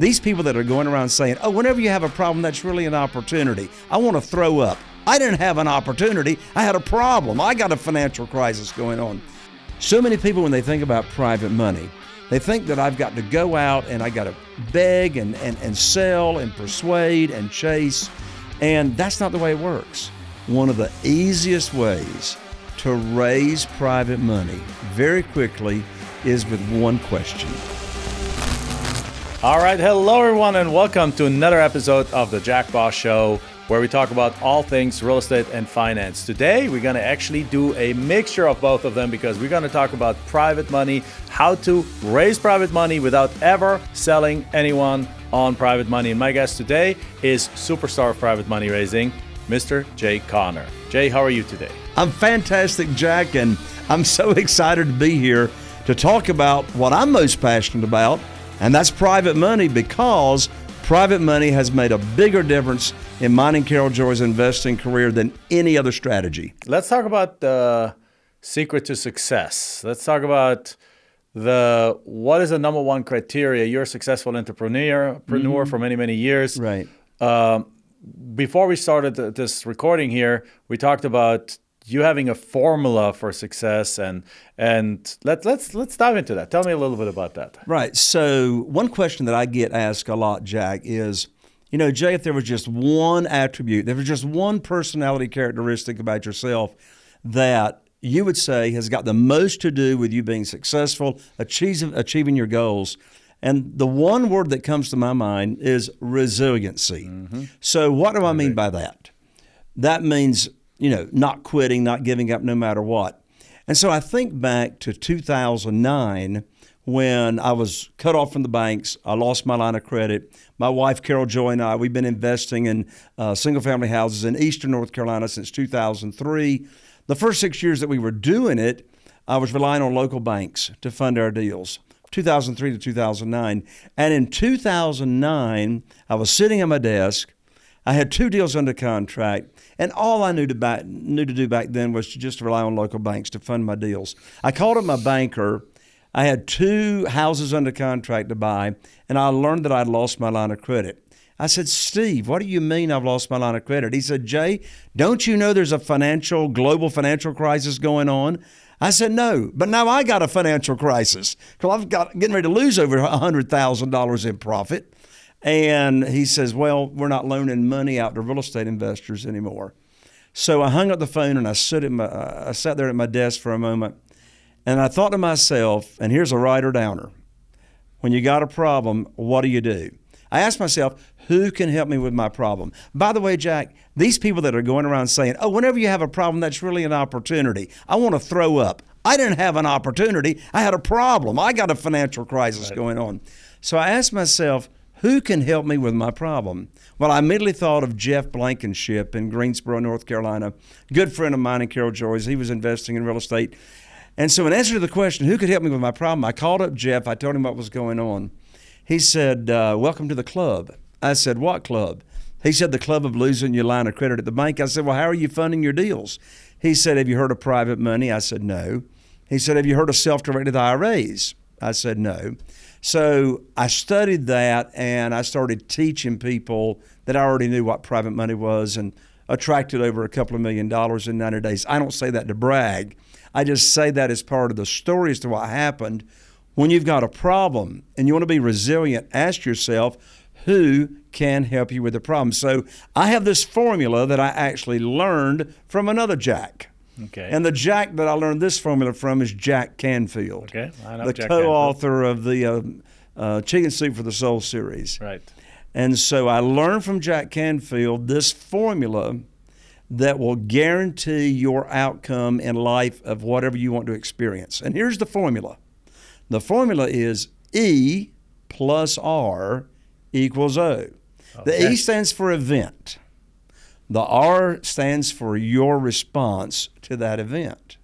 These people that are going around saying, oh, whenever you have a problem, that's really an opportunity. I want to throw up. I didn't have an opportunity. I had a problem. I got a financial crisis going on. So many people, when they think about private money, they think that I've got to go out and I got to beg and sell and persuade and chase. And that's not the way it works. One of the easiest ways to raise private money very quickly is with one question. All right, hello everyone, and welcome to another episode of the Jack Bosch Show, where we talk about all things real estate and finance. Today, we're going to actually do a mixture of both of them because we're going to talk about private money, how to raise private money without ever selling anyone on private money. And my guest today is superstar of private money raising, Mr. Jay Conner. Jay, how are you today? I'm fantastic, Jack, and I'm so excited to be here to talk about what I'm most passionate about, and that's private money, because private money has made a bigger difference in mine and Carol Joy's investing career than any other strategy. Let's talk about the secret to success. Let's talk about what is the number one criteria. You're a successful entrepreneur for many, many years. Right. Before we started this recording here, we talked about you having a formula for success, and let's dive into that. Tell me a little bit about that. Right. So one question that I get asked a lot, Jack, is, Jay, if there was just one attribute, there was just one personality characteristic about yourself that you would say has got the most to do with you being successful, achieving your goals. And the one word that comes to my mind is resiliency. Mm-hmm. So what do I mean by that? That means not quitting, not giving up no matter what. And so I think back to 2009 when I was cut off from the banks. I lost my line of credit. My wife, Carol Joy, and I, we've been investing in single-family houses in eastern North Carolina since 2003. The first 6 years that we were doing it, I was relying on local banks to fund our deals, 2003 to 2009. And in 2009, I was sitting at my desk. I had 2 deals under contract, and all I knew to do back then was to just rely on local banks to fund my deals. I called up my banker. I had 2 houses under contract to buy, and I learned that I'd lost my line of credit. I said, Steve, what do you mean I've lost my line of credit? He said, Jay, don't you know there's a global financial crisis going on? I said, no, but now I got a financial crisis because getting ready to lose over $100,000 in profit. And he says, well, we're not loaning money out to real estate investors anymore. So I hung up the phone and I sat there at my desk for a moment, and I thought to myself, and here's a writer downer. When you got a problem, what do? I asked myself, who can help me with my problem? By the way, Jack, these people that are going around saying, oh, whenever you have a problem, that's really an opportunity. I want to throw up. I didn't have an opportunity. I had a problem. I got a financial crisis going on. So I asked myself, who can help me with my problem? Well, I immediately thought of Jeff Blankenship in Greensboro, North Carolina, good friend of mine and Carol Joy's. He was investing in real estate. And so in answer to the question, who could help me with my problem, I called up Jeff. I told him what was going on. He said, welcome to the club. I said, what club? He said, the club of losing your line of credit at the bank. I said, well, how are you funding your deals? He said, have you heard of private money? I said, no. He said, have you heard of self-directed IRAs? I said, no. So I studied that, and I started teaching people that I already knew what private money was, and attracted over a couple of $1 million in 90 days. I don't say that to brag. I just say that as part of the story as to what happened. When you've got a problem and you want to be resilient, ask yourself, who can help you with the problem? So I have this formula that I actually learned from another Jack. Okay. And the Jack that I learned this formula from is Jack Canfield. Okay. I know the Jack co-author of the Chicken Soup for the Soul series. Right. And so I learned from Jack Canfield this formula that will guarantee your outcome in life of whatever you want to experience. And here's the formula. The formula is E plus R equals O. Okay. The E stands for event. The R stands for your response to that event.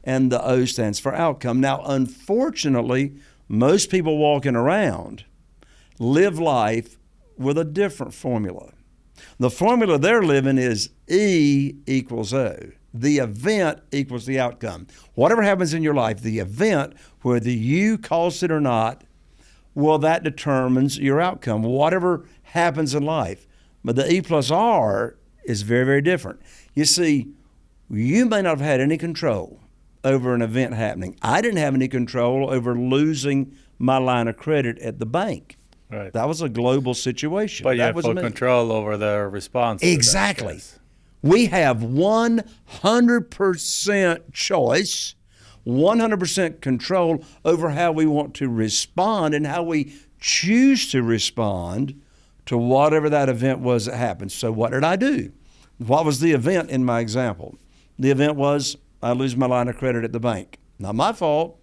And the O stands for outcome. Now, unfortunately, most people walking around live life with a different formula. The formula they're living is E equals O. The event equals the outcome. Whatever happens in your life, the event, whether you caused it or not, well, that determines your outcome, whatever happens in life. But the E plus R is very, very different. You see, you may not have had any control over an event happening. I didn't have any control over losing my line of credit at the bank. Right. That was a global situation. But you that have was full me. control over the response. Exactly. To that, yes. We have 100% choice, 100% control over how we want to respond and how we choose to respond to whatever that event was that happened. So what did I do? What was the event in my example? The event was I lose my line of credit at the bank. Not my fault,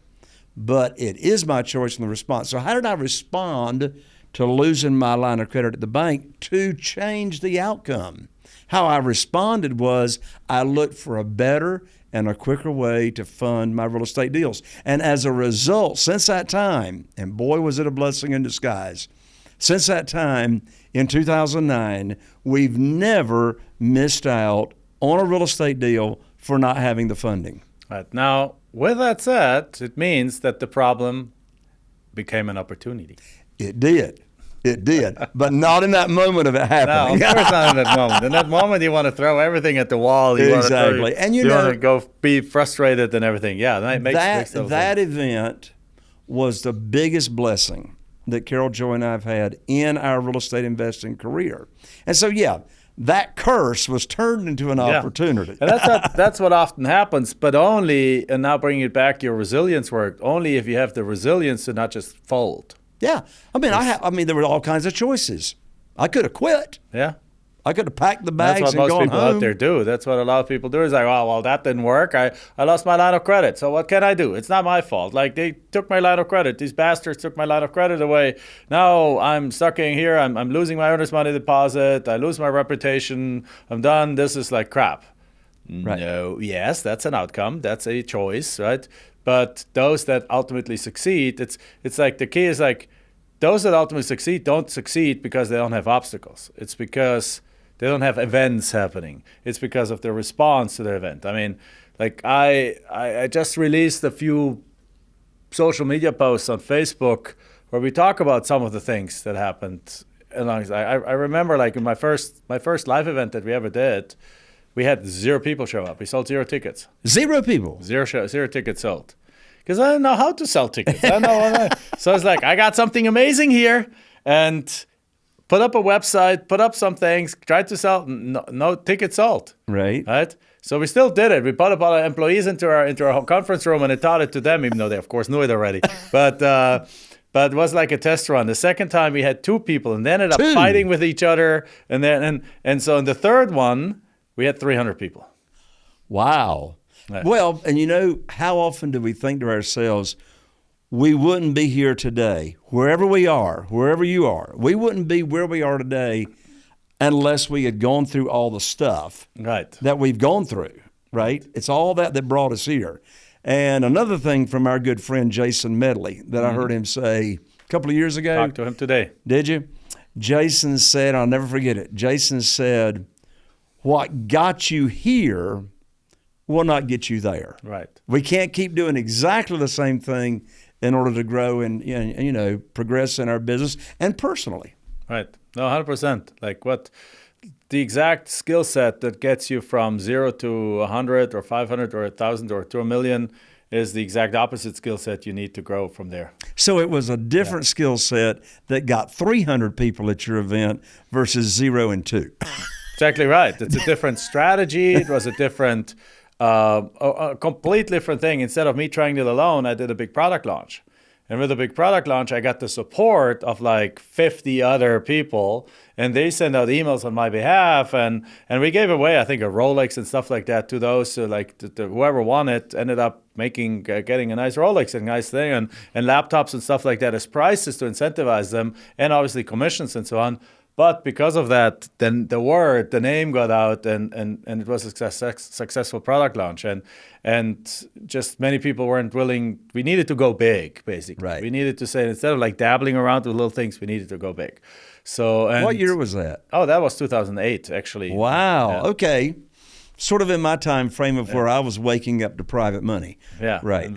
but it is my choice in the response. So how did I respond to losing my line of credit at the bank to change the outcome? How I responded was I looked for a better and a quicker way to fund my real estate deals. And as a result, since that time, and boy, was it a blessing in disguise, since that time in 2009, we've never missed out on a real estate deal for not having the funding. Right. Now, with that said, it means that the problem became an opportunity. It did. It did, but not in that moment of it happening. No, of course not in that moment. In that moment, you want to throw everything at the wall. You Exactly. Want to And you want know, to go be frustrated and everything. Yeah, that makes total that sense. event was the biggest blessing that Carol, Joy, and I have had in our real estate investing career. And so, yeah, that curse was turned into an opportunity. And that's what often happens, but only, and now bringing it back to your resilience work, only if you have the resilience to not just fold. Yeah. I mean, there were all kinds of choices. I could have quit. Yeah. I could have packed the bags That's and what most gone people home. out there do. That's what a lot of people do is like, oh, well, that didn't work. I lost my line of credit. So what can I do? It's not my fault. Like, they took my line of credit. These bastards took my line of credit away. Now I'm stuck in here. I'm losing my earnest money deposit. I lose my reputation. I'm done. This is like crap. Right. No, yes, that's an outcome. That's a choice, right? But those that ultimately succeed, it's like the key is like, those that ultimately succeed don't succeed because they don't have obstacles. It's because they don't have events happening. It's because of their response to the event. I mean, like I just released a few social media posts on Facebook where we talk about some of the things that happened. I remember like in my first live event that we ever did, we had 0 people show up. We sold 0 tickets. 0 people. 0 tickets sold. Because I didn't know how to sell tickets. So it's like, I got something amazing here, and put up a website, put up some things, tried to sell, no tickets sold. Right. So we still did it. We put up all our employees into our conference room, and I taught it to them, even though they, of course, knew it already. But it was like a test run. The second time we had 2 people, and they ended up fighting with each other. And so in the third one, we had 300 people. Wow. Right. Well, and you know, how often do we think to ourselves, we wouldn't be here today, wherever we are, wherever you are, we wouldn't be where we are today unless we had gone through all the stuff that we've gone through, right? It's all that brought us here. And another thing from our good friend Jason Medley that I heard him say a couple of years ago. Talked to him today. Did you? Jason said, I'll never forget it, Jason said, what got you here will not get you there. Right. We can't keep doing exactly the same thing in order to grow and progress in our business and personally. Right. No, 100%. Like what the exact skill set that gets you from 0 to 100 or 500 or 1,000 or to 1,000,000 is the exact opposite skill set you need to grow from there. So it was a different skill set that got 300 people at your event versus 0 and 2. Exactly right. It's a different strategy. It was a different a completely different thing. Instead of me trying it alone, I did a big product launch. And with a big product launch, I got the support of like 50 other people, and they sent out emails on my behalf. And we gave away, I think, a Rolex and stuff like that to those. So like whoever won it ended up getting a nice Rolex and nice thing, and laptops and stuff like that as prizes to incentivize them, and obviously commissions and so on. But because of that, then the name got out, and it was a successful product launch. And just many people weren't willing. We needed to go big, basically. Right. We needed to say, instead of like dabbling around with little things, we needed to go big. So. What year was that? Oh, that was 2008, actually. Wow. Yeah. Okay. Sort of in my time frame of where I was waking up to private money. Yeah. Right. And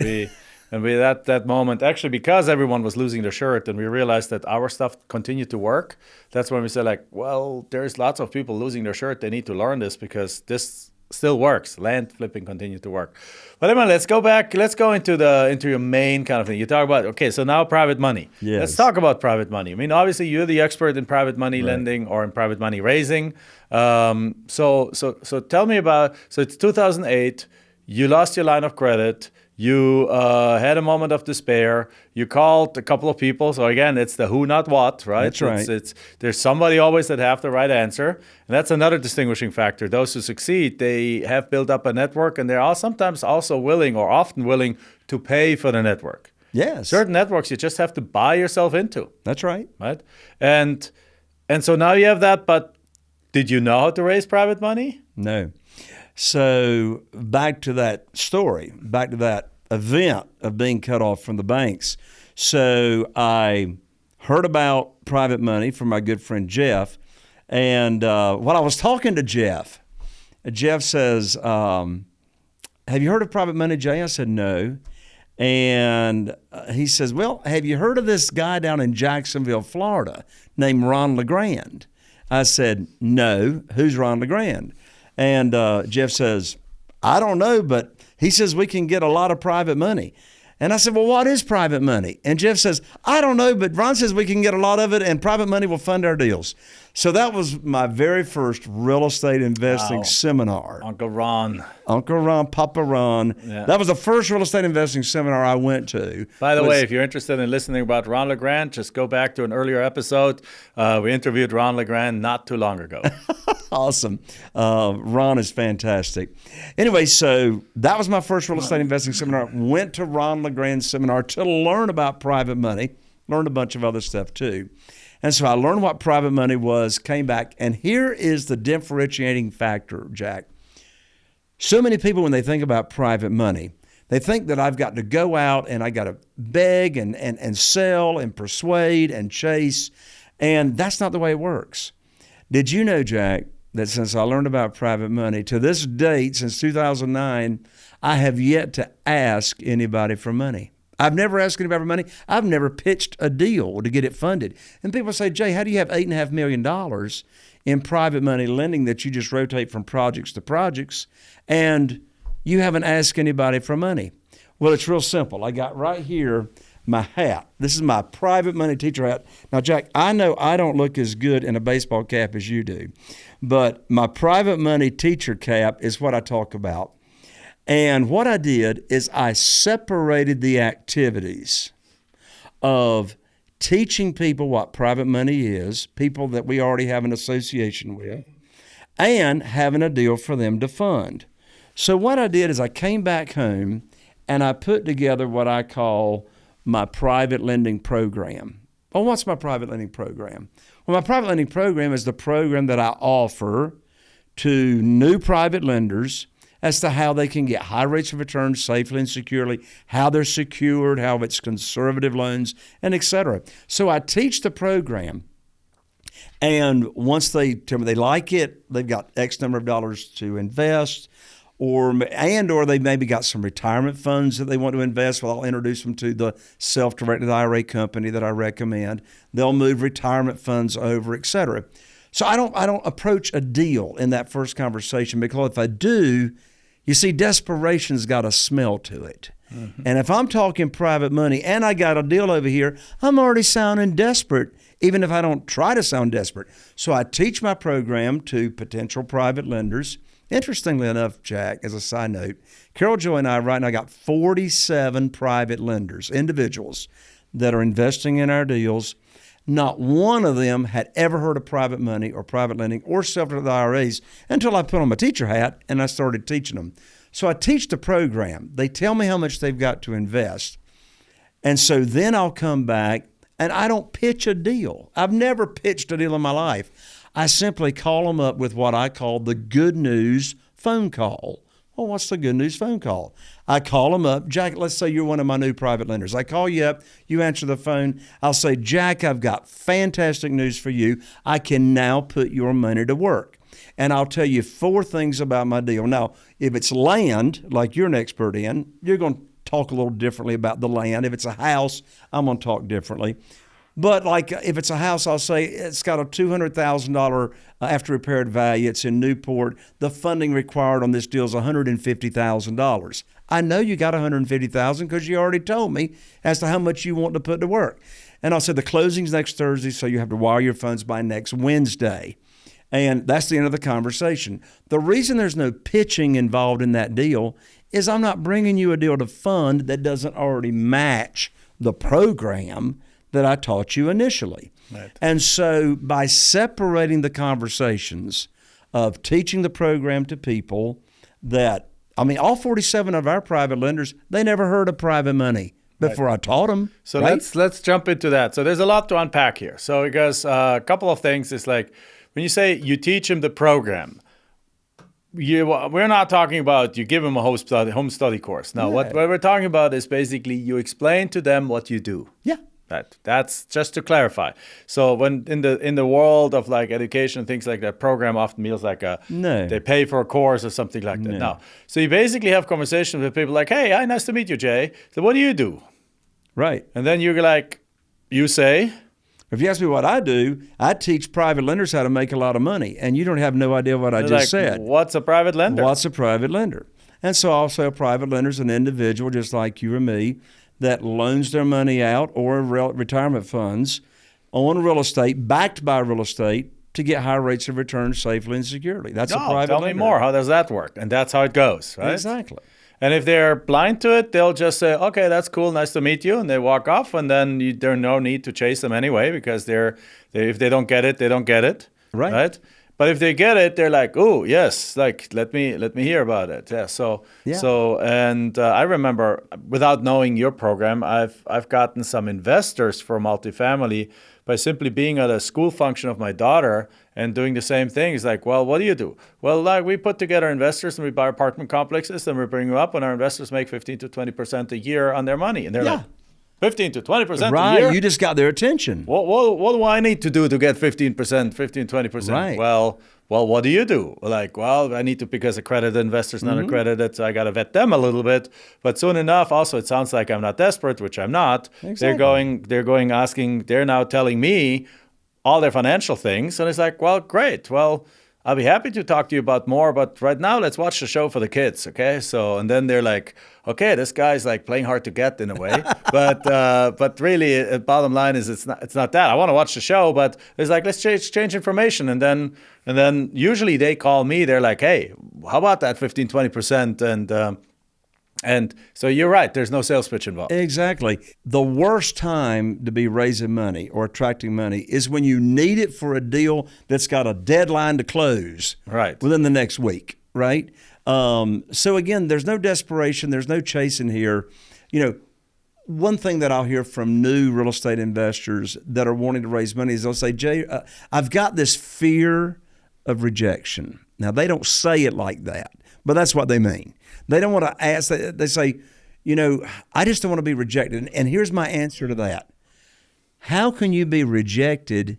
And we at that moment, actually, because everyone was losing their shirt and we realized that our stuff continued to work, that's when we said, like, well, there's lots of people losing their shirt. They need to learn this because this still works. Land flipping continued to work. But Emma, let's go back. Let's go into your main kind of thing. You talk about, okay, so now private money. Yes. Let's talk about private money. I mean, obviously you're the expert in private money Right. lending or in private money raising. So tell me about, so it's 2008, you lost your line of credit. You had a moment of despair. You called a couple of people. So again, it's the who, not what, right? That's right. It's there's somebody always that have the right answer, and that's another distinguishing factor. Those who succeed, they have built up a network, and they're all sometimes also willing, or often willing, to pay for the network. Yes. Certain networks you just have to buy yourself into, That's right. right? And so now you have that. But did you know how to raise private money? No. So back to that story, back to that event of being cut off from the banks. So I heard about private money from my good friend Jeff. And when I was talking to Jeff says, have you heard of private money, Jay? I said, no. And he says, well, have you heard of this guy down in Jacksonville, Florida, named Ron LeGrand? I said, no. Who's Ron LeGrand? And Jeff says, I don't know, but he says we can get a lot of private money. And I said, well, what is private money? And Jeff says, I don't know, but Ron says we can get a lot of it and private money will fund our deals. So that was my very first real estate investing seminar. Uncle Ron. Uncle Ron, Papa Ron. Yeah. That was the first real estate investing seminar I went to. By the way, if you're interested in listening about Ron LeGrand, just go back to an earlier episode. We interviewed Ron LeGrand not too long ago. Awesome. Ron is fantastic. Anyway, so that was my first real estate investing seminar. Went to Ron LeGrand's seminar to learn about private money. Learned a bunch of other stuff too. And so I learned what private money was, came back, and here is the differentiating factor, Jack. So many people, when they think about private money, they think that I've got to go out and I got to beg and sell and persuade and chase, and that's not the way it works. Did you know, Jack, that since I learned about private money, to this date, since 2009, I have yet to ask anybody for money. I've never asked anybody for money. I've never pitched a deal to get it funded. And people say, Jay, how do you have $8.5 million in private money lending that you just rotate from projects to projects and you haven't asked anybody for money? Well, it's real simple. I got right here my hat. This is my private money teacher hat. Now, Jack, I know I don't look as good in a baseball cap as you do, but my private money teacher cap is what I talk about. And what I did is I separated the activities of teaching people what private money is, people that we already have an association with, and having a deal for them to fund. So what I did is I came back home and I put together what I call my private lending program. Oh, what's my private lending program? Well, my private lending program is the program that I offer to new private lenders as to how they can get high rates of return safely and securely, how they're secured, how it's conservative loans, and et cetera. So I teach the program, and once they tell me they like it, they've got X number of dollars to invest, or they maybe got some retirement funds that they want to invest. Well, I'll introduce them to the self-directed IRA company that I recommend. They'll move retirement funds over, et cetera. So I don't approach a deal in that first conversation, because if I do, you see, desperation's got a smell to it. Mm-hmm. And if I'm talking private money and I got a deal over here, I'm already sounding desperate, even if I don't try to sound desperate. So I teach my program to potential private lenders. Interestingly enough, Jack, as a side note, Carol Joy and I right now got 47 private lenders, individuals that are investing in our deals. Not one of them had ever heard of private money or private lending or self-directed IRAs until I put on my teacher hat and I started teaching them. So I teach the program. They tell me how much they've got to invest. And so then I'll come back and I don't pitch a deal. I've never pitched a deal in my life. I simply call them up with what I call the good news phone call. Well, what's the good news phone call? I call them up. Jack, let's say you're one of my new private lenders. I call you up. You answer the phone. I'll say, Jack, I've got fantastic news for you. I can now put your money to work. And I'll tell you 4 things about my deal. Now, if it's land, like you're an expert in, you're going to talk a little differently about the land. If it's a house, I'm going to talk differently. But like if it's a house, I'll say it's got a $200,000 after repaired value. It's in Newport. The funding required on this deal is $150,000. I know you got $150,000 because you already told me as to how much you want to put to work. And I'll say the closing's next Thursday, so you have to wire your funds by next Wednesday. And that's the end of the conversation. The reason there's no pitching involved in that deal is I'm not bringing you a deal to fund that doesn't already match the program that I taught you initially. Right. And so by separating the conversations of teaching the program to people that, I mean, all 47 of our private lenders, they never heard of private money before I taught them. So right? let's jump into that. So there's a lot to unpack here. So because a couple of things is like, when you say you teach them the program, we're not talking about you give them a home study course. No, what we're talking about is basically you explain to them what you do. Yeah. That's just to clarify. So when in the world of like education and things like that, program often feels like they pay for a course or something like that. No. So you basically have conversations with people like, hey, hi, nice to meet you, Jay. So what do you do? Right. And then you're like, you say? If you ask me what I do, I teach private lenders how to make a lot of money. And you don't have no idea what I just said. What's a private lender? What's a private lender? And so also a private lender is an individual just like you or me that loans their money out or retirement funds on real estate, backed by real estate, to get high rates of return safely and securely. That's a private tell lender. me more. How does that work? And that's how it goes, right? Exactly. And if they're blind to it, they'll just say, okay, that's cool, nice to meet you, and they walk off, and then there's no need to chase them anyway because if they don't get it, they don't get it, right? But if they get it, they're like, oh, yes, like let me hear about it. Yeah. So I remember, without knowing your program, I've gotten some investors for multifamily by simply being at a school function of my daughter and doing the same thing. It's like, well, what do you do? Well, like we put together investors and we buy apartment complexes and we bring them up, and our investors make 15 to 20% a year on their money, and they're like, 15 to 20% a year? Right, you just got their attention. What do I need to do to get 20%? Right. Well, what do you do? Like, well, I need to pick as accredited investors, non-accredited, so I got to vet them a little bit. But soon enough, also, it sounds like I'm not desperate, which I'm not. Exactly. They're now telling me all their financial things. And it's like, well, great. Well, I'll be happy to talk to you about more, but right now let's watch the show for the kids, okay? So, and then they're like, okay, this guy's like playing hard to get in a way, but really, bottom line is it's not that. I want to watch the show, but it's like let's exchange information, and then usually they call me. They're like, hey, how about that 15-20%? And so you're right. There's no sales pitch involved. Exactly. The worst time to be raising money or attracting money is when you need it for a deal that's got a deadline to close within the next week, right? So again, there's no desperation. There's no chasing here. You know, one thing that I'll hear from new real estate investors that are wanting to raise money is they'll say, Jay, I've got this fear of rejection. Now, they don't say it like that, but that's what they mean. They don't want to ask. They say, you know, I just don't want to be rejected. And here's my answer to that. How can you be rejected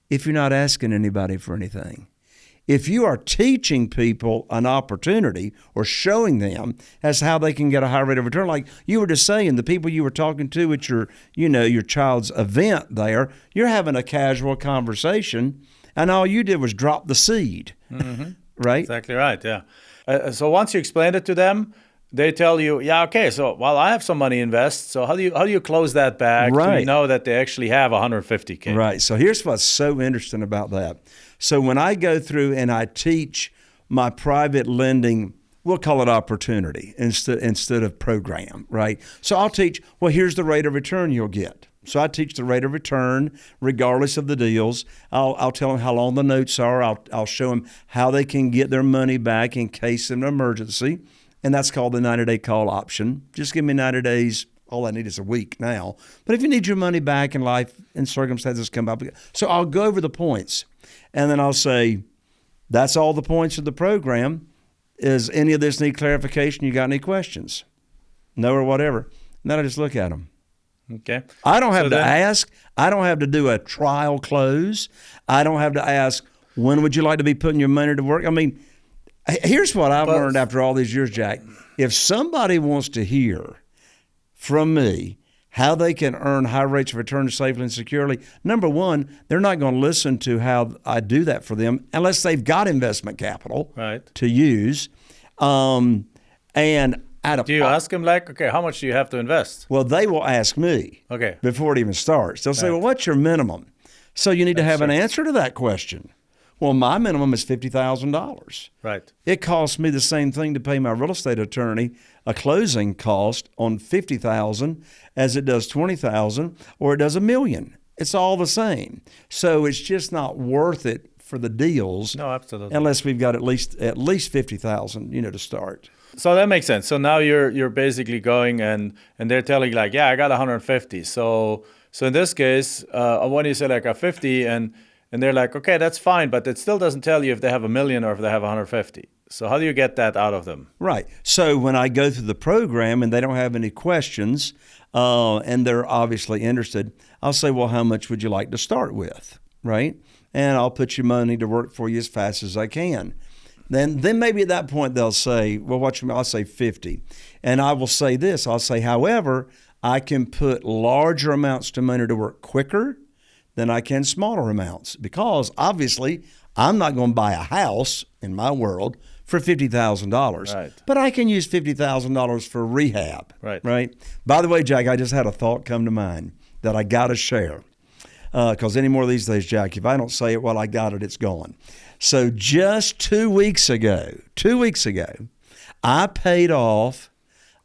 if you're not asking anybody for anything? If you are teaching people an opportunity or showing them as how they can get a high rate of return, like you were just saying, the people you were talking to at your child's event there, you're having a casual conversation, and all you did was drop the seed, right? Exactly right, yeah. So once you explain it to them, they tell you, yeah, okay, so while I have some money invest, so how do you close that back to know that they actually have $150K? Right. So here's what's so interesting about that. So when I go through and I teach my private lending, we'll call it opportunity instead of program, right? So I'll teach, well, here's the rate of return you'll get. So I teach the rate of return regardless of the deals. I'll tell them how long the notes are. I'll show them how they can get their money back in case of an emergency. And that's called the 90-day call option. Just give me 90 days. All I need is a week now. But if you need your money back in life and circumstances come up. So I'll go over the points. And then I'll say, that's all the points of the program. Is any of this need clarification? You got any questions? No or whatever. And then I just look at them. Okay. I don't have to ask. I don't have to do a trial close. I don't have to ask, when would you like to be putting your money to work? I mean, here's what I've learned after all these years, Jack. If somebody wants to hear from me how they can earn high rates of return safely and securely, number one, they're not going to listen to how I do that for them unless they've got investment capital to use. And do you ask them like, okay, how much do you have to invest? Well, they will ask me before it even starts. They'll say, well, what's your minimum? So you need to have an answer to that question. Well, my minimum is $50,000. Right. It costs me the same thing to pay my real estate attorney a closing cost on $50,000 as it does $20,000 or it does $1 million. It's all the same. So it's just not worth it for the deals. No, absolutely. Unless we've got at least $50,000, to start. So that makes sense. So now you're basically going and they're telling you like, yeah, I got 150. So in this case, when you say like a 50 and they're like, okay, that's fine, but it still doesn't tell you if they have $1 million or if they have 150. So how do you get that out of them? Right. So when I go through the program and they don't have any questions and they're obviously interested, I'll say, well, how much would you like to start with? Right. And I'll put your money to work for you as fast as I can. Then maybe at that point they'll say, well, what you mean? I'll say 50. And I will say this. I'll say, however, I can put larger amounts of money to work quicker than I can smaller amounts because obviously I'm not going to buy a house in my world for $50,000. Right. But I can use $50,000 for rehab. Right. By the way, Jack, I just had a thought come to mind that I got to share. Because any more of these days, Jack, if I don't say it while I got it, it's gone. So just 2 weeks ago, I paid off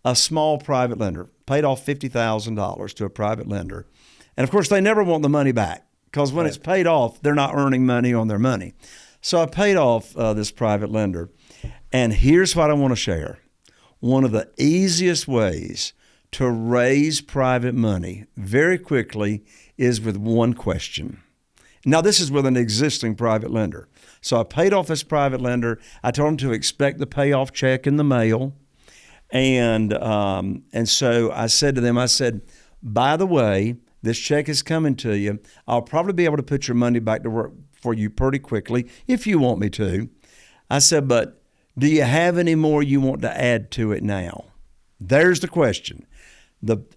a small private lender, paid off $50,000 to a private lender. And of course, they never want the money back because when it's paid off, they're not earning money on their money. So I paid off this private lender. And here's what I want to share. One of the easiest ways to raise private money very quickly is with one question. Now, this is with an existing private lender. So I paid off this private lender. I told them to expect the payoff check in the mail. And so I said to them, by the way, this check is coming to you. I'll probably be able to put your money back to work for you pretty quickly if you want me to. I said, but do you have any more you want to add to it now? There's the question.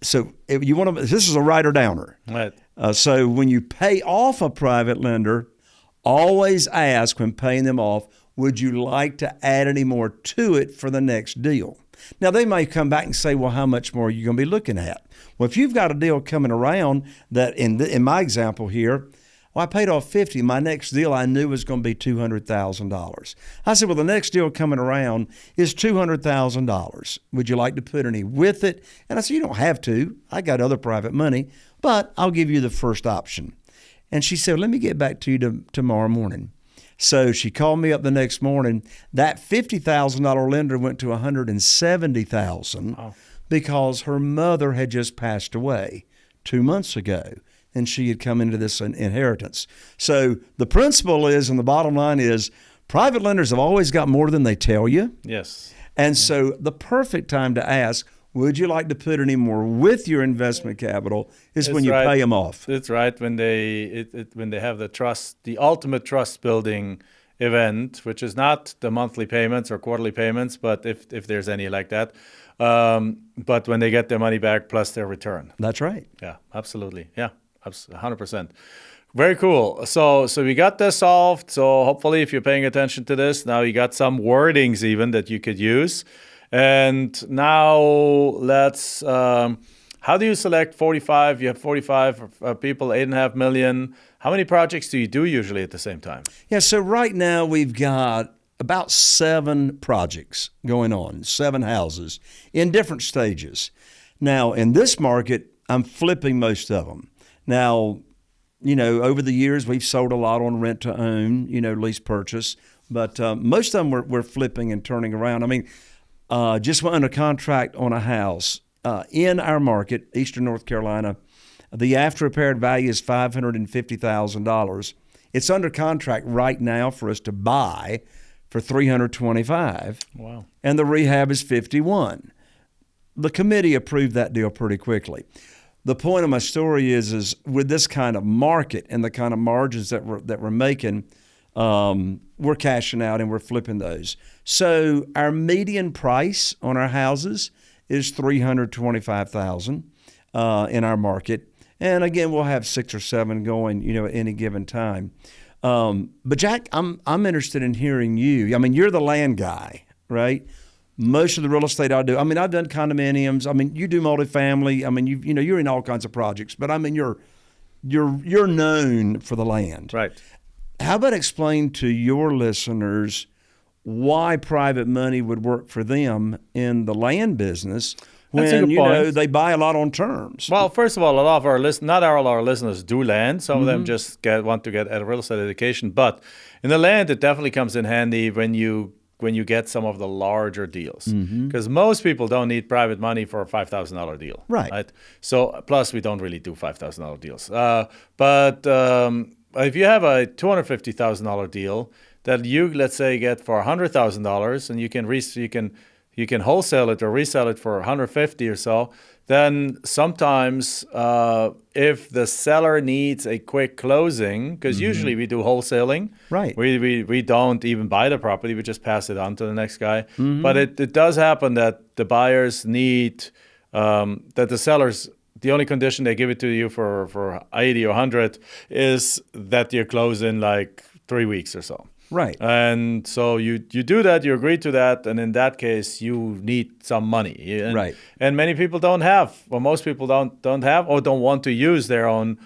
So if you want to, this is a writer downer. Right. So when you pay off a private lender, always ask when paying them off, would you like to add any more to it for the next deal? Now, they may come back and say, well, how much more are you going to be looking at? Well, if you've got a deal coming around that in my example here, well, I paid off 50. My next deal I knew was going to be $200,000. I said, well, the next deal coming around is $200,000. Would you like to put any with it? And I said, you don't have to. I got other private money, but I'll give you the first option. And she said, let me get back to you tomorrow morning. So she called me up the next morning. That $50,000 lender went to $170,000 because her mother had just passed away 2 months ago, and she had come into this inheritance. So the principle is, and the bottom line is, private lenders have always got more than they tell you. Yes. And so the perfect time to ask, would you like to put any more with your investment capital is when you pay them off. That's right. When they have the ultimate trust building event, which is not the monthly payments or quarterly payments, but if there's any like that. But when they get their money back plus their return. That's right. Yeah, absolutely. Yeah, 100%. Very cool. So we got this solved. So hopefully if you're paying attention to this, now you got some wordings even that you could use. And now let's, how do you select 45? You have 45 people, 8.5 million. How many projects do you do usually at the same time? Yeah, so right now we've got about 7 projects going on, 7 houses in different stages. Now, in this market, I'm flipping most of them. Now, over the years, we've sold a lot on rent to own, lease purchase, but most of them we're flipping and turning around. I mean, just went under contract on a house in our market, Eastern North Carolina. The after repaired value is $550,000. It's under contract right now for us to buy for $325,000. Wow. And the rehab is $51,000. The committee approved that deal pretty quickly. The point of my story is with this kind of market and the kind of margins that we're making, we're cashing out and we're flipping those. So our median price on our houses is $325,000 in our market. And again, we'll have 6 or 7 going, at any given time. But Jack, I'm interested in hearing you. I mean, you're the land guy, right? Most of the real estate I do. I mean, I've done condominiums. I mean, you do multifamily. I mean, you're in all kinds of projects. But I mean, you're known for the land. Right. How about explain to your listeners why private money would work for them in the land business when they buy a lot on terms? Well, first of all, a lot of our not all our listeners do land. Some of them just want to get a real estate education. But in the land, it definitely comes in handy when you get some of the larger deals, because most people don't need private money for a $5,000 deal. Right. So plus we don't really do $5,000 deals. But if you have a $250,000 deal that you, let's say, get for $100,000, and you can wholesale it or resell it for $150,000 or so, then sometimes if the seller needs a quick closing, because usually we do wholesaling, right? We don't even buy the property; we just pass it on to the next guy. But it does happen that the buyers need that the sellers. The only condition they give it to you for 80 or 100 is that you close in like 3 weeks or so. Right. And so you do that, you agree to that, and in that case, you need some money. Right. And many people don't have, or most people don't have, or don't want to use their own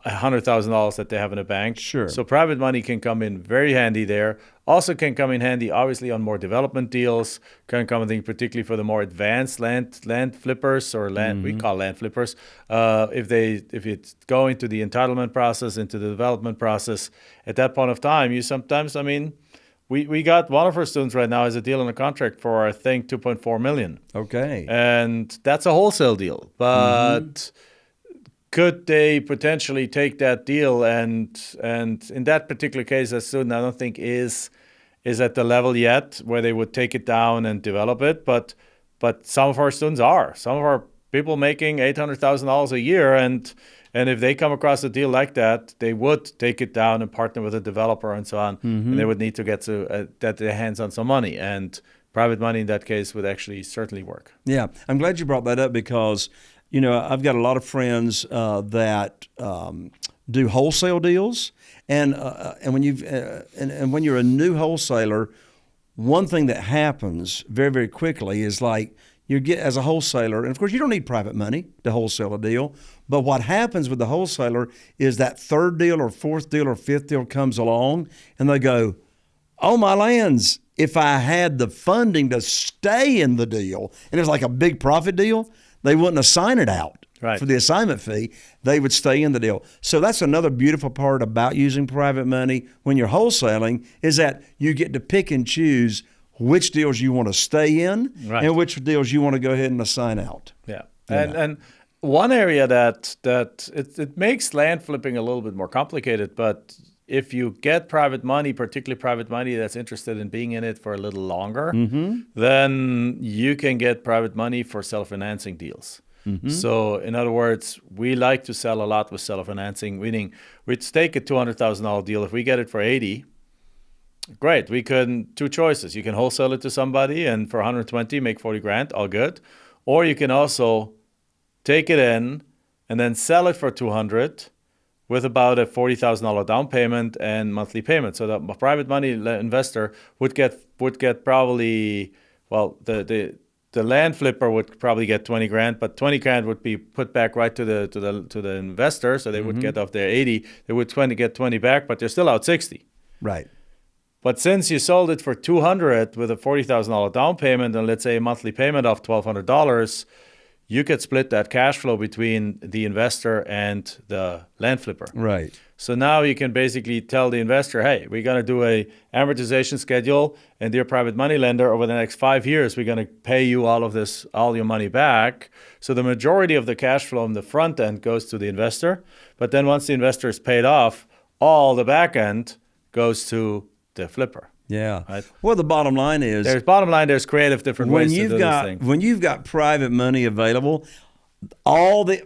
$100,000 that they have in a bank. Sure. So private money can come in very handy there. Also can come in handy, obviously, on more development deals. Can come in particularly for the more advanced land flippers or land we call land flippers. If it's going to the entitlement process, into the development process, at that point of time, you sometimes, I mean, we got one of our students right now has a deal on a contract for, I think, $2.4 million. Okay. And that's a wholesale deal, but. Could they potentially take that deal and in that particular case, a student I don't think is at the level yet where they would take it down and develop it, but some of our students are. Some of our people making $800,000 a year, and if they come across a deal like that, they would take it down and partner with a developer and so on, and they would need to get their hands on some money, and private money in that case would actually certainly work. Yeah, I'm glad you brought that up because I've got a lot of friends that do wholesale deals, and when when you're a new wholesaler, one thing that happens very, very quickly is like you get as a wholesaler, and of course you don't need private money to wholesale a deal, but what happens with the wholesaler is that third deal or fourth deal or fifth deal comes along, and they go, "Oh my lands! If I had the funding to stay in the deal, and it's like a big profit deal." They wouldn't assign it out for the assignment fee. They would stay in the deal. So that's another beautiful part about using private money when you're wholesaling is that you get to pick and choose which deals you want to stay in and which deals you want to go ahead and assign out. Yeah. And one area that it makes land flipping a little bit more complicated, but if you get private money, particularly private money that's interested in being in it for a little longer, then you can get private money for self-financing deals. So in other words, we like to sell a lot with self-financing, meaning we'd take a $200,000 deal. If we get it for 80, great. We can, two choices. You can wholesale it to somebody and for 120, make 40 grand, all good. Or you can also take it in and then sell it for 200 with about a $40,000 down payment and monthly payment. So the private money investor would get probably, well, the land flipper would probably get 20 grand, but 20 grand would be put back right to the investor. So they would get off their 80, they would get 20 back, but they're still out 60. Right. But since you sold it for 200 with a $40,000 down payment and let's say a monthly payment of $1,200, you could split that cash flow between the investor and the land flipper. Right. So now you can basically tell the investor, hey, we're going to do a amortization schedule, and dear private money lender, over the next 5 years, we're going to pay you all your money back. So the majority of the cash flow on the front end goes to the investor. But then once the investor is paid off, all the back end goes to the flipper. Yeah. Right? Well, the bottom line is there's creative different ways to do this thing. When you've got private money available,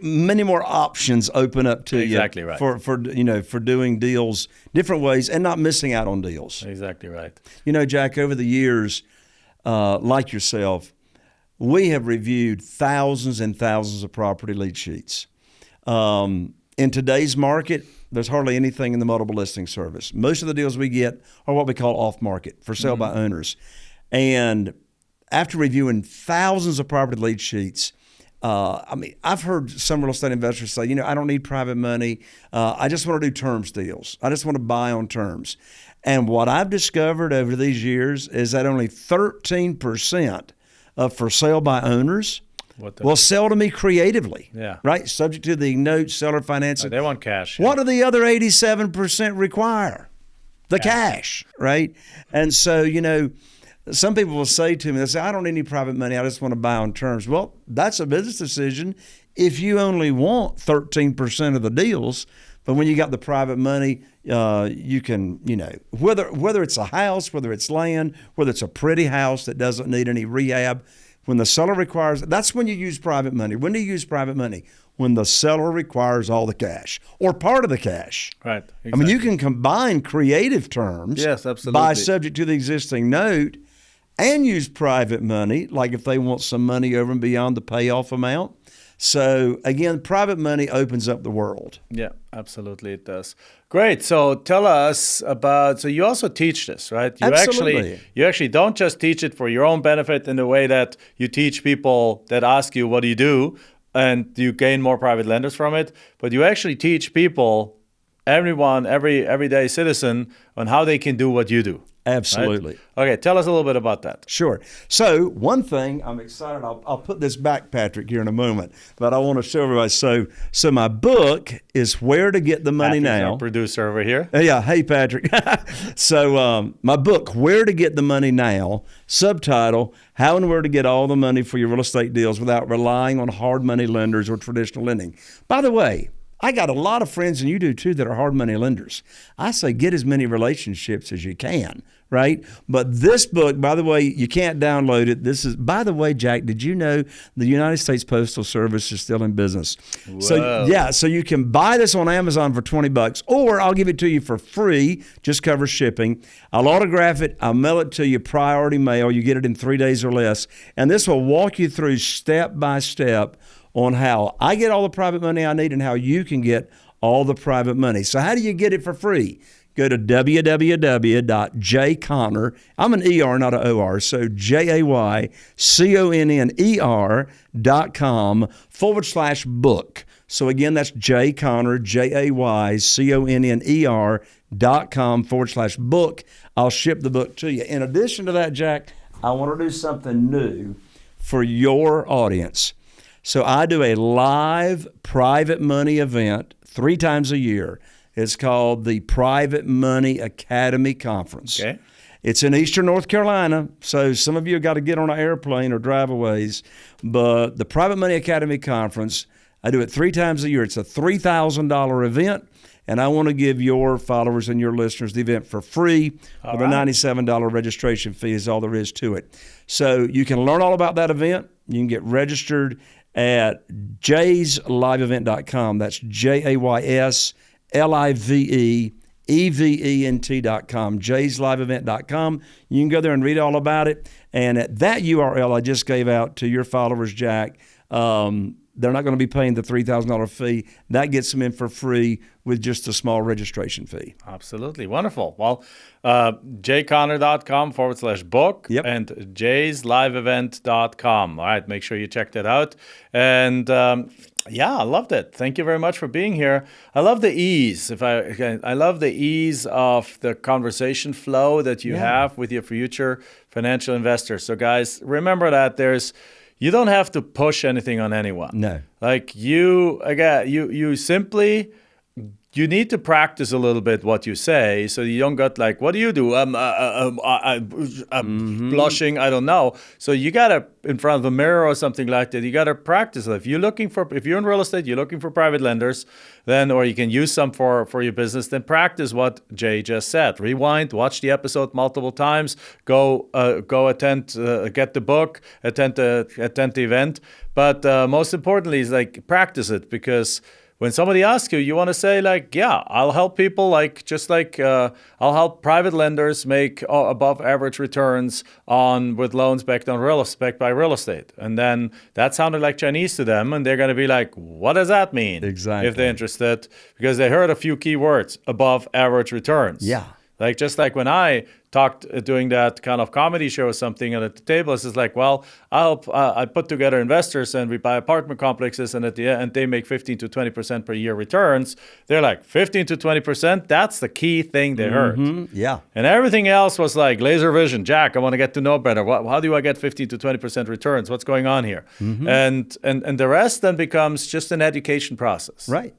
many more options open up to you right. for doing deals different ways and not missing out on deals. Exactly right. Jack, over the years, like yourself, we have reviewed thousands and thousands of property lead sheets. In today's market, there's hardly anything in the multiple listing service. Most of the deals we get are what we call off market, for sale by owners. And after reviewing thousands of property lead sheets, I've heard some real estate investors say, I don't need private money. I just want to do terms deals. I just want to buy on terms. And what I've discovered over these years is that only 13% of for sale by owners will sell to me creatively. Yeah. Right? Subject to the note, seller financing. They want cash. What do the other 87% require? The cash, right? And so, some people will say to me, they say, I don't need any private money. I just want to buy on terms. Well, that's a business decision if you only want 13% of the deals. But when you got the private money, you can, whether it's a house, whether it's land, whether it's a pretty house that doesn't need any rehab, when the seller requires, that's when you use private money. When do you use private money? When the seller requires all the cash or part of the cash. Right. Exactly. I mean, you can combine creative terms. Yes, absolutely. By subject to the existing note and use private money, like if they want some money over and beyond the payoff amount. So again, private money opens up the world. Yeah, absolutely it does. Great. So tell us about, so you also teach this, right? Absolutely. You actually don't just teach it for your own benefit in the way that you teach people that ask you, what do you do? And you gain more private lenders from it. But you actually teach people, everyone, every everyday citizen, on how they can do what you do. Absolutely. Right? Okay, tell us a little bit about that. Sure. So one thing, I'm excited. I'll put this back, Patrick, here in a moment, but I want to show everybody. So my book is Where to Get the Money Patrick's Now. Our producer over here. Yeah. Hey, Patrick. So my book, Where to Get the Money Now, subtitle, How and Where to Get All the Money for Your Real Estate Deals Without Relying on Hard Money Lenders or Traditional Lending. By the way, I got a lot of friends, and you do too, that are hard money lenders. I say get as many relationships as you can, right? But this book, by the way, you can't download it. This is, by the way, Jack, did you know the United States Postal Service is still in business? Whoa. So yeah, so you can buy this on Amazon for $20, or I'll give it to you for free, just cover shipping. I'll autograph it, I'll mail it to you priority mail. You get it in 3 days or less. And this will walk you through step by step on how I get all the private money I need and how you can get all the private money. So how do you get it for free? Go to www.jayconner, I'm an ER, not an OR, so JAYCONNER.com/book. So again, that's jayconner, JAYCONNER.com/book. I'll ship the book to you. In addition to that, Jack, I want to do something new for your audience. So I do a live private money event 3 times a year. It's called the Private Money Academy Conference. Okay. It's in Eastern North Carolina, so some of you have got to get on an airplane or drive a ways. But the Private Money Academy Conference, I do it 3 times a year. It's a $3,000 event, and I want to give your followers and your listeners the event for free with a $97 registration fee is all there is to it. So you can learn all about that event. You can get registered at jaysliveevent.com. That's JAYSLIVEEVENT.com, jaysliveevent.com. You can go there and read all about it. And at that URL I just gave out to your followers, Jack, they're not going to be paying the $3,000 fee. That gets them in for free with just a small registration fee. Absolutely. Wonderful. Well, jayconner.com/book Yep. and jaysliveevent.com. All right. Make sure you check that out. And yeah, I loved it. Thank you very much for being here. I love the ease. I love the ease of the conversation flow that you have with your future financial investors. So guys, remember that you don't have to push anything on anyone. No. Like you simply, you need to practice a little bit what you say, so you don't get like, what do you do? I'm blushing. I don't know. So you gotta, in front of a mirror or something like that, you gotta practice it. If you're in real estate, you're looking for private lenders, then, or you can use some for your business, then practice what Jay just said. Rewind, watch the episode multiple times, go attend, get the book, attend the event. But most importantly is like practice it, because when somebody asks you, you want to say like, yeah, I'll help people I'll help private lenders make above average returns with loans backed by real estate. And then that sounded like Chinese to them, and they're going to be like, what does that mean? Exactly. If they're interested, because they heard a few key words, above average returns. Yeah. Like just like when I talked doing that kind of comedy show or something, and at the table it's just like, well, I put together investors and we buy apartment complexes, and at the end they make 15 to 20% per year returns. They're like 15 to 20%. That's the key thing they heard. Yeah. And everything else was like laser vision. Jack, I want to get to know better. How do I get 15 to 20% returns? What's going on here? And the rest then becomes just an education process. Right.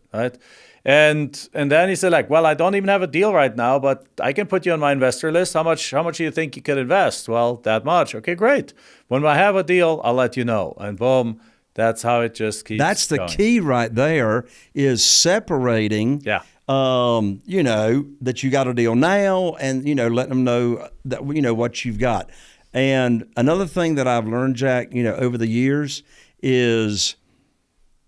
And then he said like, well, I don't even have a deal right now, but I can put you on my investor list. How much do you think you could invest? Well, that much. Okay, great. When I have a deal, I'll let you know. And boom, that's how it just keeps That's the going. key right there, is separating, Yeah. that you got a deal now, and, letting them know that, what you've got. And another thing that I've learned, Jack, over the years is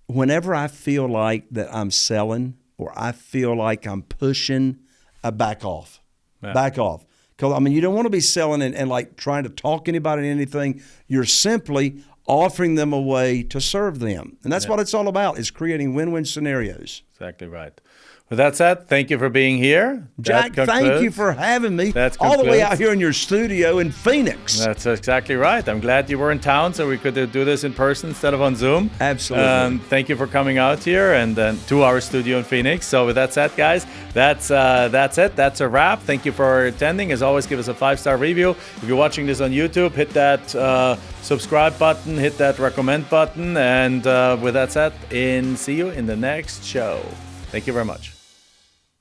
whenever I feel like that I'm selling or I feel like I'm pushing, I back off. Yeah. Back off. Because, you don't want to be selling and like trying to talk anybody into anything. You're simply offering them a way to serve them. And that's what it's all about, is creating win-win scenarios. Exactly right. With that said, thank you for being here. Jack, thank you for having me all the way out here in your studio in Phoenix. That's exactly right. I'm glad you were in town so we could do this in person instead of on Zoom. Absolutely. Thank you for coming out here and then to our studio in Phoenix. So with that said, guys, that's it. That's a wrap. Thank you for attending. As always, give us a 5-star review. If you're watching this on YouTube, hit that subscribe button, hit that recommend button. And with that said, see you in the next show. Thank you very much.